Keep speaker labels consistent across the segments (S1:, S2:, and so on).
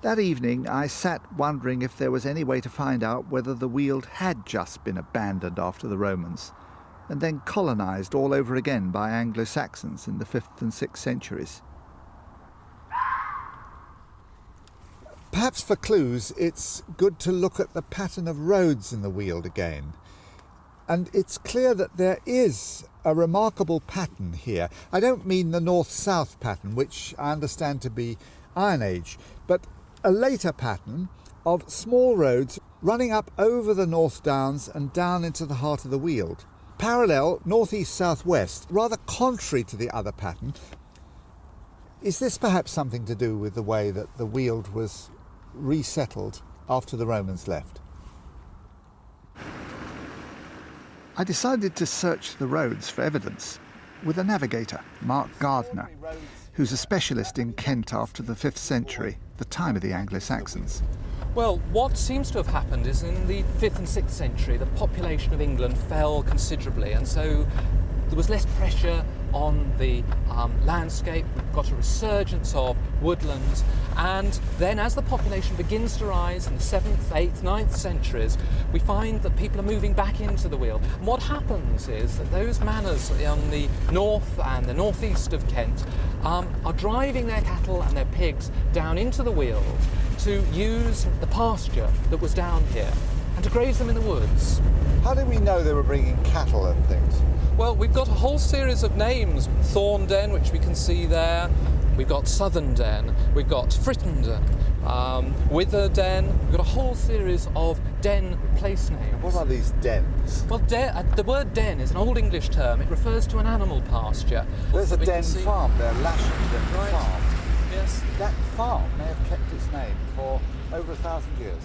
S1: That evening I sat wondering if there was any way to find out whether the Weald had just been abandoned after the Romans and then colonised all over again by Anglo-Saxons in the 5th and 6th centuries. Perhaps for clues, it's good to look at the pattern of roads in the Weald again. And it's clear that there is a remarkable pattern here. I don't mean the north-south pattern, which I understand to be Iron Age, but a later pattern of small roads running up over the North Downs and down into the heart of the Weald. Parallel, northeast-southwest, rather contrary to the other pattern. Is this perhaps something to do with the way that the Weald was resettled after the Romans left? I decided to search the roads for evidence with a navigator, Mark Gardner, who's a specialist in Kent after the 5th century, the time of the Anglo-Saxons.
S2: Well, what seems to have happened is in the 5th and 6th century, the population of England fell considerably, and so there was less pressure on the landscape. We've got a resurgence of woodlands, and then as the population begins to rise in the 7th, 8th, 9th centuries, we find that people are moving back into the Weald. And what happens is that those manors on the north and the northeast of Kent are driving their cattle and their pigs down into the Weald to use the pasture that was down here and to graze them in the woods.
S1: How did we know they were bringing cattle and things?
S2: Well, we've got a whole series of names. Thornden, which we can see there. We've got Southenden. We've got Frittenden. Witherden. We've got a whole series of den place names.
S1: What are these dens?
S2: Well, the word den is an Old English term. It refers to an animal pasture.
S1: There's a den farm there, Lashenden
S2: Right.
S1: Farm.
S2: Yes.
S1: That farm may have kept its name for over 1,000 years.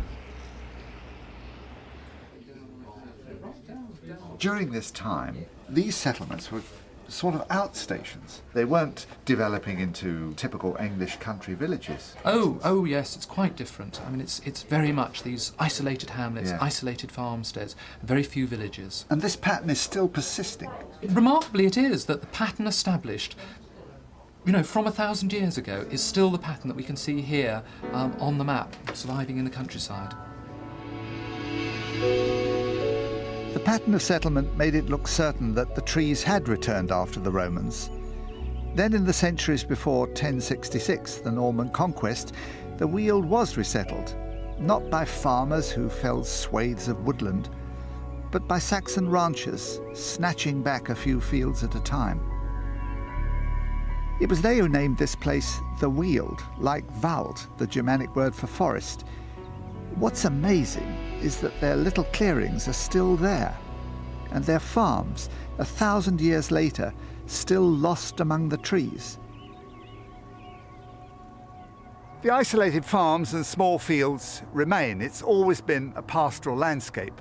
S1: During this time, these settlements were sort of outstations. They weren't developing into typical English country villages.
S2: Oh yes, it's quite different. I mean, it's very much these isolated hamlets,
S1: Yeah.
S2: isolated farmsteads, very few villages.
S1: And this pattern is still persisting.
S2: Remarkably, it is that the pattern established, from 1,000 years ago, is still the pattern that we can see here on the map, surviving in the countryside.
S1: The pattern of settlement made it look certain that the trees had returned after the Romans. Then in the centuries before 1066, the Norman conquest, the Weald was resettled, not by farmers who felled swathes of woodland, but by Saxon ranchers, snatching back a few fields at a time. It was they who named this place the Weald, like Wald, the Germanic word for forest. What's amazing is that their little clearings are still there, and their farms, 1,000 years later, still lost among the trees. The isolated farms and small fields remain. It's always been a pastoral landscape.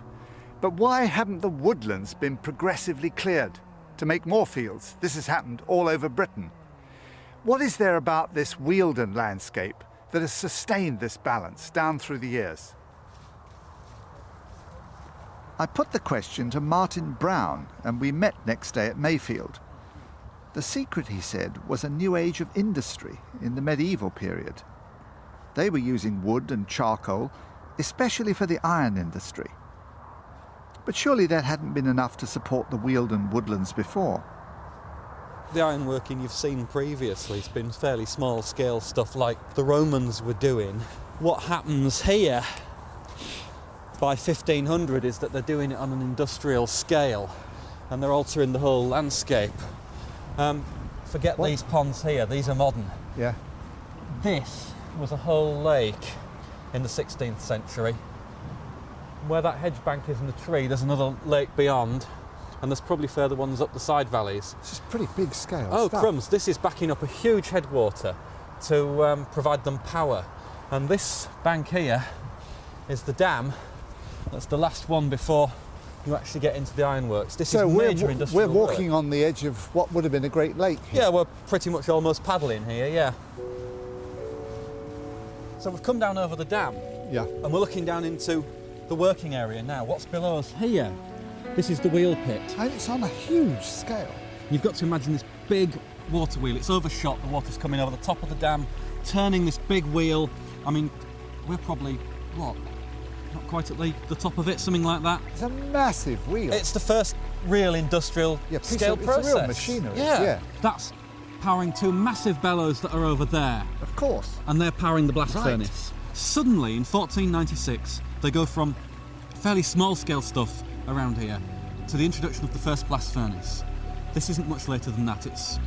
S1: But why haven't the woodlands been progressively cleared to make more fields? This has happened all over Britain. What is there about this Wealden landscape that has sustained this balance down through the years? I put the question to Martin Brown, and we met next day at Mayfield. The secret, he said, was a new age of industry in the medieval period. They were using wood and charcoal, especially for the iron industry. But surely that hadn't been enough to support the Wealden woodlands before.
S3: The ironworking you've seen previously has been fairly small-scale stuff like the Romans were doing. What happens here by 1500 is that they're doing it on an industrial scale and they're altering the whole landscape. Forget these ponds here, these are modern.
S1: Yeah.
S3: This was a whole lake in the 16th century. Where that hedge bank is in the tree, there's another lake beyond, and there's probably further ones up the side valleys.
S1: This is pretty big scale
S3: Oh,
S1: stuff.
S3: crumbs, this is backing up a huge headwater to provide them power. And this bank here is the dam. That's the last one before you actually get into the ironworks. This is major industrial
S1: we're walking on the edge of what would have been a great lake here.
S3: Yeah, we're pretty much almost paddling here, yeah. So we've come down over the dam.
S1: Yeah.
S3: And we're looking down into the working area now. What's below us here? This is the wheel pit.
S1: And it's on a huge scale.
S3: You've got to imagine this big water wheel. It's overshot, the water's coming over the top of the dam, turning this big wheel. I mean, We're probably, what, not quite at the top of it, something like that.
S1: It's a massive wheel.
S3: It's the first real industrial scale process.
S1: It's a real machinery.
S3: Yeah. That's powering two massive bellows that are over there.
S1: Of course.
S3: And they're powering the blast furnace. Suddenly, in 1496, they go from fairly small-scale stuff around here to the introduction of the first blast furnace. This isn't much later than that. It's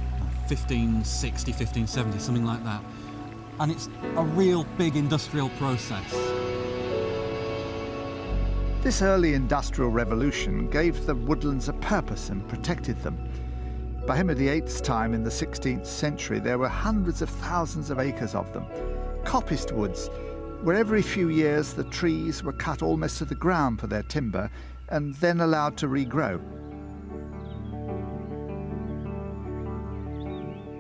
S3: 1560, 1570, something like that. And it's a real big industrial process.
S1: This early industrial revolution gave the woodlands a purpose and protected them. By Henry VIII's time in the 16th century, there were hundreds of thousands of acres of them. Coppice woods, where every few years the trees were cut almost to the ground for their timber and then allowed to regrow.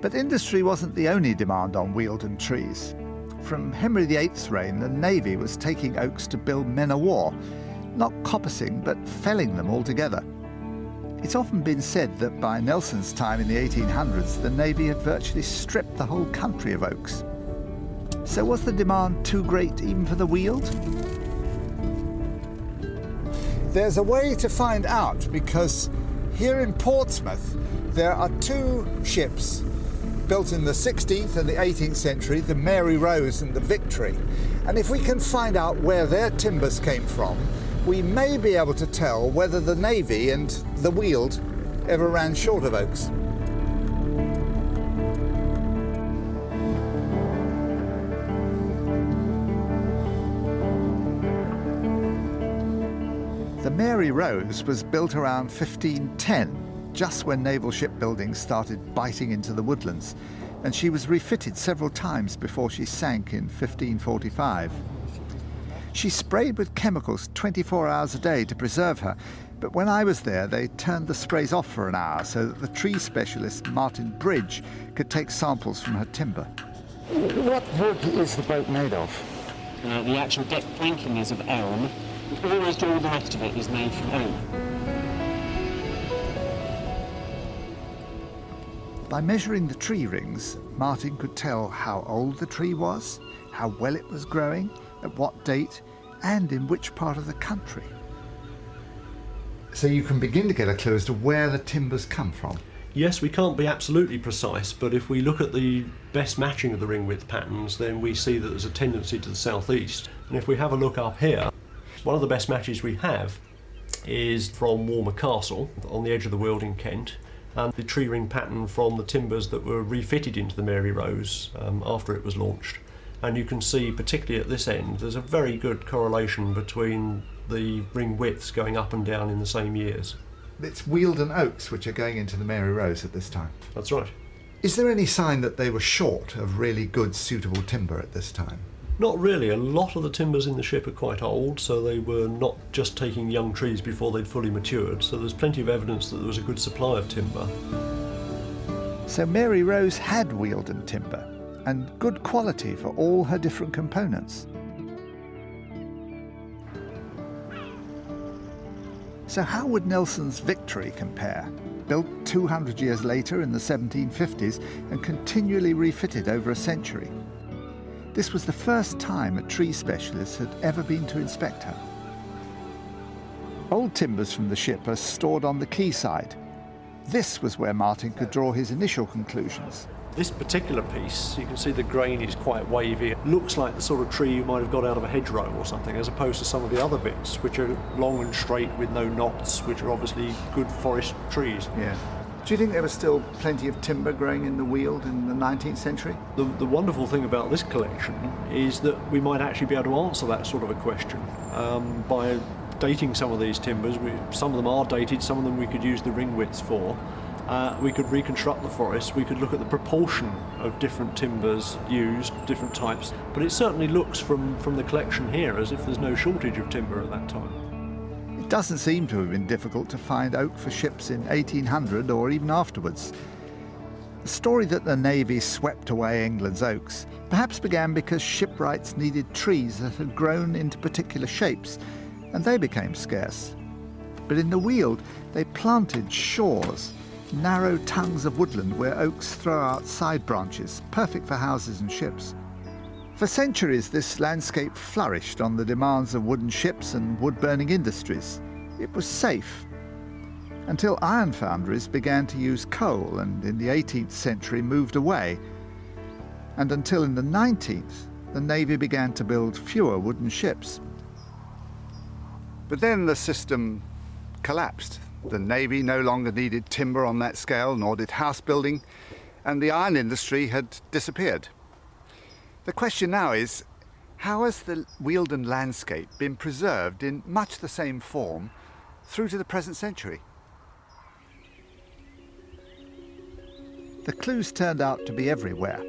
S1: But industry wasn't the only demand on Weald and trees. From Henry VIII's reign, the Navy was taking oaks to build men of war, not coppicing, but felling them altogether. It's often been said that by Nelson's time in the 1800s, the Navy had virtually stripped the whole country of oaks. So was the demand too great even for the Weald? There's a way to find out, because here in Portsmouth there are two ships built in the 16th and the 18th century, the Mary Rose and the Victory. And if we can find out where their timbers came from, we may be able to tell whether the Navy and the Weald ever ran short of oaks. The Mary Rose was built around 1510, just when naval shipbuilding started biting into the woodlands, and she was refitted several times before she sank in 1545. She sprayed with chemicals 24 hours a day to preserve her, but when I was there they turned the sprays off for an hour so that the tree specialist Martin Bridge could take samples from her timber.
S4: What wood is the boat made of? The actual deck planking is of elm. Almost all the rest of it is made from oak.
S1: By measuring the tree rings, Martin could tell how old the tree was, how well it was growing, at what date, and in which part of the country. So you can begin to get a clue as to where the timbers come from.
S5: Yes, we can't be absolutely precise, but if we look at the best matching of the ring width patterns, then we see that there's a tendency to the southeast. And if we have a look up here, one of the best matches we have is from Walmer Castle on the edge of the Weald in Kent, and the tree ring pattern from the timbers that were refitted into the Mary Rose after it was launched. And you can see, particularly at this end, there's a very good correlation between the ring widths going up and down in the same years.
S1: It's Weald and oaks which are going into the Mary Rose at this time.
S5: That's right.
S1: Is there any sign that they were short of really good, suitable timber at this time?
S5: Not really. A lot of the timbers in the ship are quite old, so they were not just taking young trees before they'd fully matured, so there's plenty of evidence that there was a good supply of timber.
S1: So Mary Rose had Weald and timber, and good quality for all her different components. So how would Nelson's Victory compare? Built 200 years later in the 1750s and continually refitted over a century. This was the first time a tree specialist had ever been to inspect her. Old timbers from the ship are stored on the quayside. This was where Martin could draw his initial conclusions.
S5: This particular piece, you can see the grain is quite wavy. It looks like the sort of tree you might have got out of a hedgerow or something, as opposed to some of the other bits, which are long and straight with no knots, which are obviously good forest trees.
S1: Yeah. Do you think there was still plenty of timber growing in the Weald in the 19th century?
S5: The wonderful thing about this collection is that we might actually be able to answer that sort of a question by dating some of these timbers. Some of them are dated, some of them we could use the ring widths for. We could reconstruct the forest, we could look at the proportion of different timbers used, different types, but it certainly looks from the collection here as if there's no shortage of timber at that time.
S1: It doesn't seem to have been difficult to find oak for ships in 1800 or even afterwards. The story that the Navy swept away England's oaks perhaps began because shipwrights needed trees that had grown into particular shapes, and they became scarce. But in the Weald, they planted shores, narrow tongues of woodland where oaks throw out side branches, perfect for houses and ships. For centuries, this landscape flourished on the demands of wooden ships and wood-burning industries. It was safe, until iron foundries began to use coal and in the 18th century moved away. And until in the 19th, the Navy began to build fewer wooden ships. But then the system collapsed. The Navy no longer needed timber on that scale, nor did house building, and the iron industry had disappeared. The question now is, how has the Wealden landscape been preserved in much the same form through to the present century? The clues turned out to be everywhere.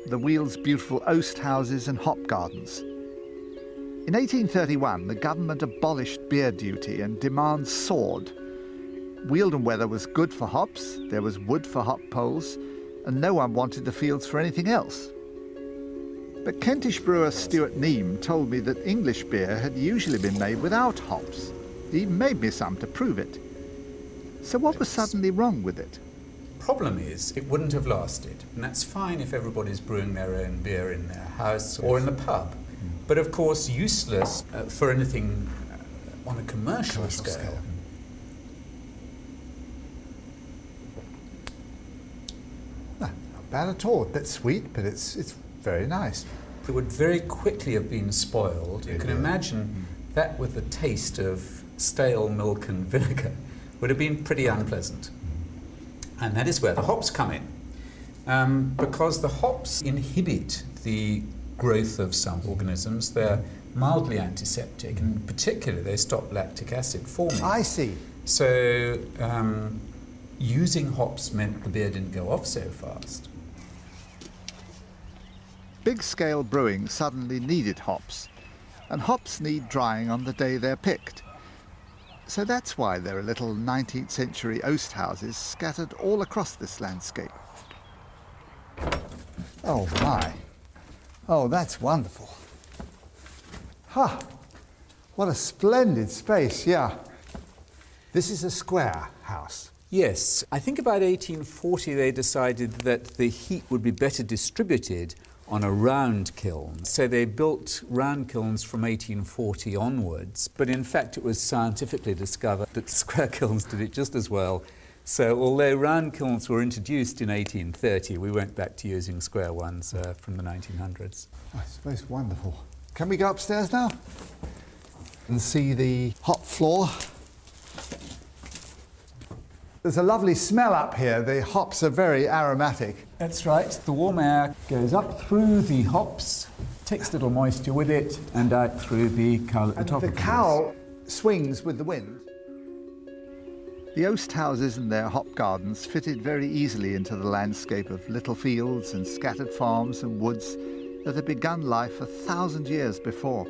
S1: The Weald's beautiful oast houses and hop gardens. In 1831, the government abolished beer duty and demands soared. Wealden weather was good for hops, there was wood for hop poles, and no one wanted the fields for anything else. But Kentish brewer Stuart Neame told me that English beer had usually been made without hops. He made me some to prove it. So what was suddenly wrong with it?
S6: Problem is, it wouldn't have lasted, and that's fine if everybody's brewing their own beer in their house or in the pub. But of course, useless for anything on a commercial scale.
S1: No, not bad at all. A bit sweet, but it's very nice.
S6: It would very quickly have been spoiled. You can imagine that with the taste of stale milk and vinegar would have been pretty unpleasant. And that is where the hops come in. Because the hops inhibit the growth of some organisms. They're mildly antiseptic, and in particular they stop lactic acid forming.
S1: I see.
S6: So using hops meant the beer didn't go off so fast.
S1: Big-scale brewing suddenly needed hops, and hops need drying on the day they're picked. So that's why there are little 19th century oast houses scattered all across this landscape. Oh my. Oh, that's wonderful. Ha! What a splendid space, yeah. This is a square house.
S6: Yes, I think about 1840 they decided that the heat would be better distributed on a round kiln. So they built round kilns from 1840 onwards, but in fact it was scientifically discovered that square kilns did it just as well. So although round kilns were introduced in 1830, we went back to using square ones from the 1900s.
S1: Oh, it's most wonderful. Can we go upstairs now and see the hop floor? There's a lovely smell up here. The hops are very aromatic.
S6: That's right. The warm air goes up through the hops, takes a little moisture with it, and out through the cowl at the top of the
S1: cowl swings with the wind. The oast houses and their hop gardens fitted very easily into the landscape of little fields and scattered farms and woods that had begun life 1,000 years before.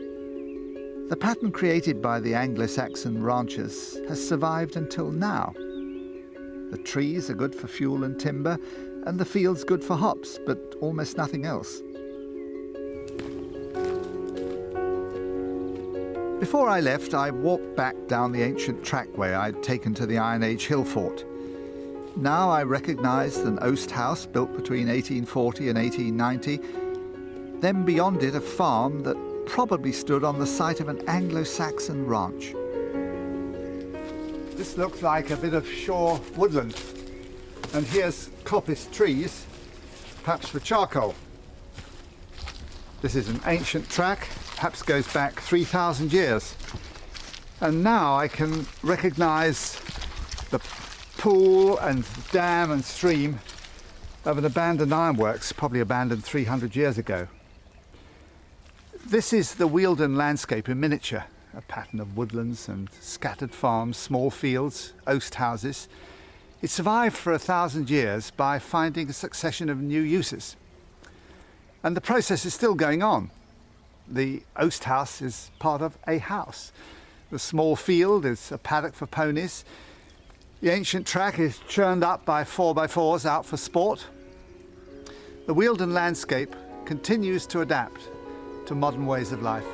S1: The pattern created by the Anglo-Saxon ranchers has survived until now. The trees are good for fuel and timber, and the fields good for hops, but almost nothing else. Before I left, I walked back down the ancient trackway I'd taken to the Iron Age hill fort. Now I recognised an oast house built between 1840 and 1890, then beyond it a farm that probably stood on the site of an Anglo-Saxon ranch. This looks like a bit of shore woodland, and here's coppice trees, perhaps for charcoal. This is an ancient track, perhaps goes back 3,000 years. And now I can recognise the pool and dam and stream of an abandoned ironworks, probably abandoned 300 years ago. This is the Wealden landscape in miniature, a pattern of woodlands and scattered farms, small fields, oast houses. It survived for 1,000 years by finding a succession of new uses. And the process is still going on. The oast house is part of a house. The small field is a paddock for ponies. The ancient track is churned up by 4x4s out for sport. The Wealden landscape continues to adapt to modern ways of life.